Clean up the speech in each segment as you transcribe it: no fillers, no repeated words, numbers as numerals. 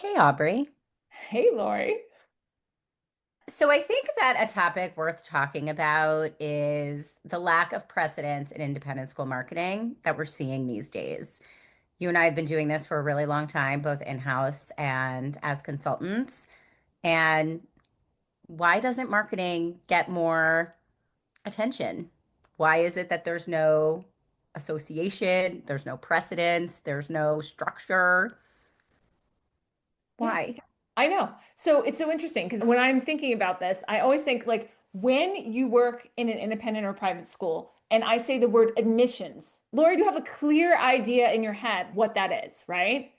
Hey, Aubrey. Hey, Laurie. So I think that a topic worth talking about is the lack of precedence in independent school marketing that we're seeing these days. You and I have been doing this for a really long time, both in-house and as consultants. And why doesn't marketing get more attention? Why is it that there's no association, there's no precedence, there's no structure? Yeah, Why? I know. So it's so interesting because when I'm thinking about this, I always think like when you work in an independent or private school and I say the word admissions, Laurie, you have a clear idea in your head what that is, right?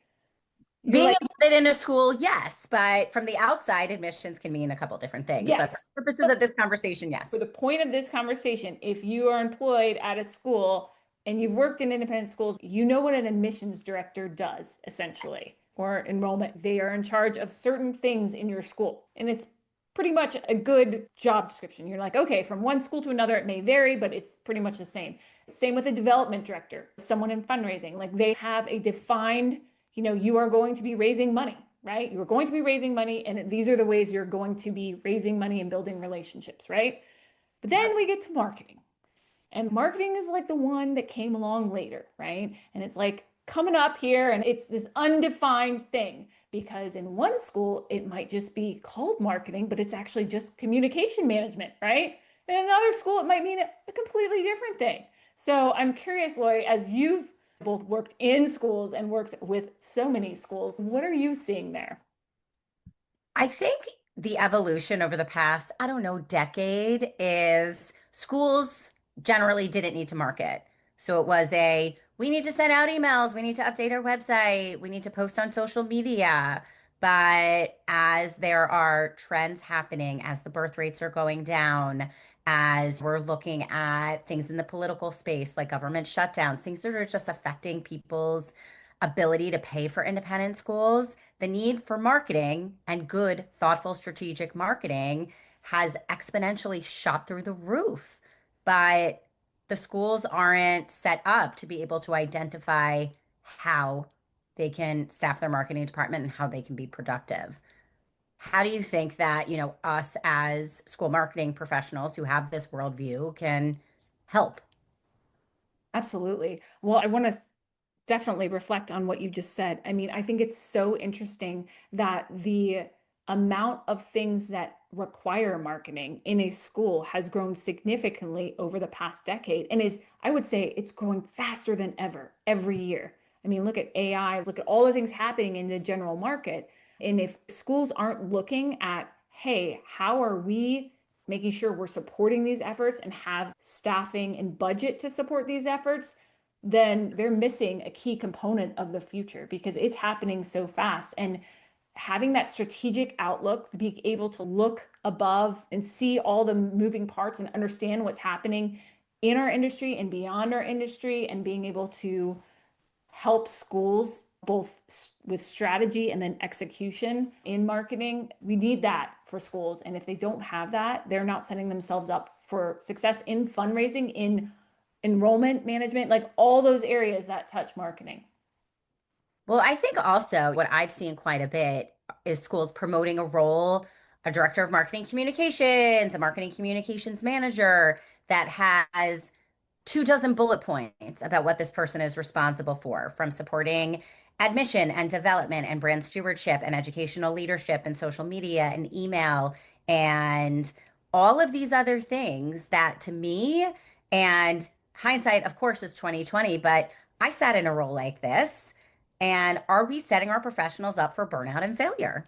You're Being like, admitted in a school, yes, but from the outside, admissions can mean a couple different things. But for yes. purposes But of this conversation, for yes. the point of this conversation, if you are employed at a school and you've worked in independent schools, you know what an admissions director does essentially, or enrollment. They are in charge of certain things in your school. And it's pretty much a good job description. You're like, okay, from one school to another, it may vary, but it's pretty much the same. Same with a development director, someone in fundraising. Like they have a defined, you are going to be raising money, right? You're going to be raising money, and these are the ways you're going to be raising money and building relationships, right? But then we get to marketing. And marketing is like the one that came along later, right? And it's like coming up here and it's this undefined thing because in one school it might just be called marketing, but it's actually just communication management, right? In another school it might mean a completely different thing. So I'm curious, Lori, as you've both worked in schools and worked with so many schools, what are you seeing there? I think the evolution over the past, I don't know, decade is schools generally didn't need to market. So it was we need to send out emails, we need to update our website, we need to post on social media. But as there are trends happening, as the birth rates are going down, as we're looking at things in the political space like government shutdowns, things that are just affecting people's ability to pay for independent schools, the need for marketing and good, thoughtful, strategic marketing has exponentially shot through the roof. But the schools aren't set up to be able to identify how they can staff their marketing department and how they can be productive. How do you think that, us as school marketing professionals who have this worldview can help? Absolutely. Well, I want to definitely reflect on what you just said. I mean, I think it's so interesting that the amount of things that require marketing in a school has grown significantly over the past decade and I would say, it's growing faster than ever every year. I mean, look at AI, look at all the things happening in the general market. And if schools aren't looking at, hey, how are we making sure we're supporting these efforts and have staffing and budget to support these efforts, then they're missing a key component of the future because it's happening so fast. And having that strategic outlook, be able to look above and see all the moving parts and understand what's happening in our industry and beyond our industry, and being able to help schools both with strategy and then execution in marketing. We need that for schools. And if they don't have that, they're not setting themselves up for success in fundraising, in enrollment management, like all those areas that touch marketing. Well, I think also what I've seen quite a bit is schools promoting a role, a director of marketing communications, a marketing communications manager that has 2 dozen bullet points about what this person is responsible for, from supporting admission and development and brand stewardship and educational leadership and social media and email and all of these other things that to me, and hindsight, of course, is 2020, but I sat in a role like this. And are we setting our professionals up for burnout and failure?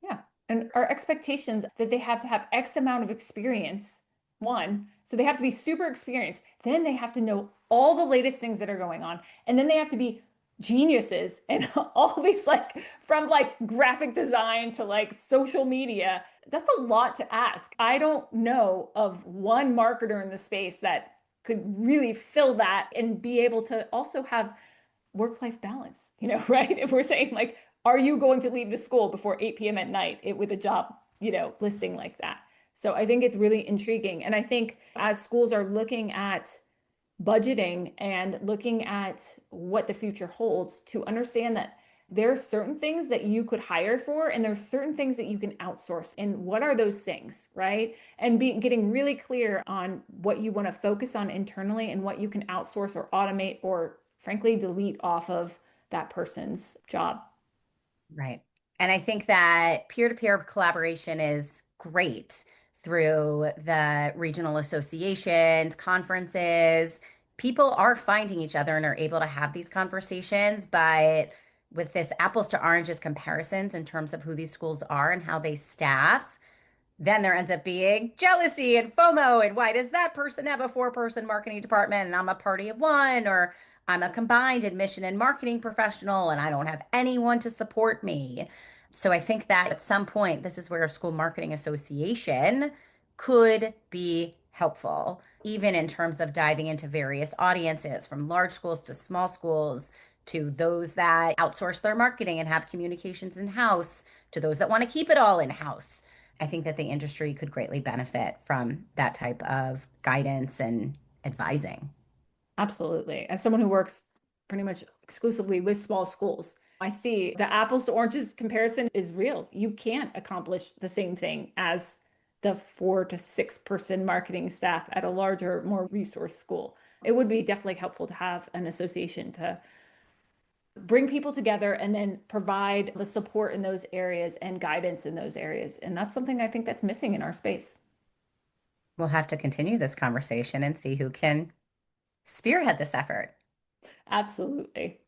Yeah. And our expectations that they have to have X amount of experience, one, so they have to be super experienced. Then they have to know all the latest things that are going on. And then they have to be geniuses and all these, like, from like graphic design to like social media. That's a lot to ask. I don't know of one marketer in the space that could really fill that and be able to also have work-life balance, right? If we're saying like, are you going to leave the school before 8 p.m. at night with a job, listing like that? So I think it's really intriguing. And I think as schools are looking at budgeting and looking at what the future holds, to understand that There are certain things that you could hire for, and there's certain things that you can outsource. And what are those things, right? And getting really clear on what you want to focus on internally and what you can outsource or automate or frankly delete off of that person's job. Right. And I think that peer-to-peer collaboration is great through the regional associations, conferences. People are finding each other and are able to have these conversations, but with this apples to oranges comparisons in terms of who these schools are and how they staff, then there ends up being jealousy and FOMO. And why does that person have a four-person marketing department and I'm a party of one? Or I'm a combined admission and marketing professional and I don't have anyone to support me. So I think that at some point, this is where a school marketing association could be helpful, even in terms of diving into various audiences, from large schools to small schools, to those that outsource their marketing and have communications in-house, to those that want to keep it all in-house. I think that the industry could greatly benefit from that type of guidance and advising. Absolutely. As someone who works pretty much exclusively with small schools, I see the apples to oranges comparison is real. You can't accomplish the same thing as the 4 to 6 person marketing staff at a larger, more resource school. It would be definitely helpful to have an association to bring people together and then provide the support in those areas and guidance in those areas. And that's something I think that's missing in our space. We'll have to continue this conversation and see who can spearhead this effort. Absolutely.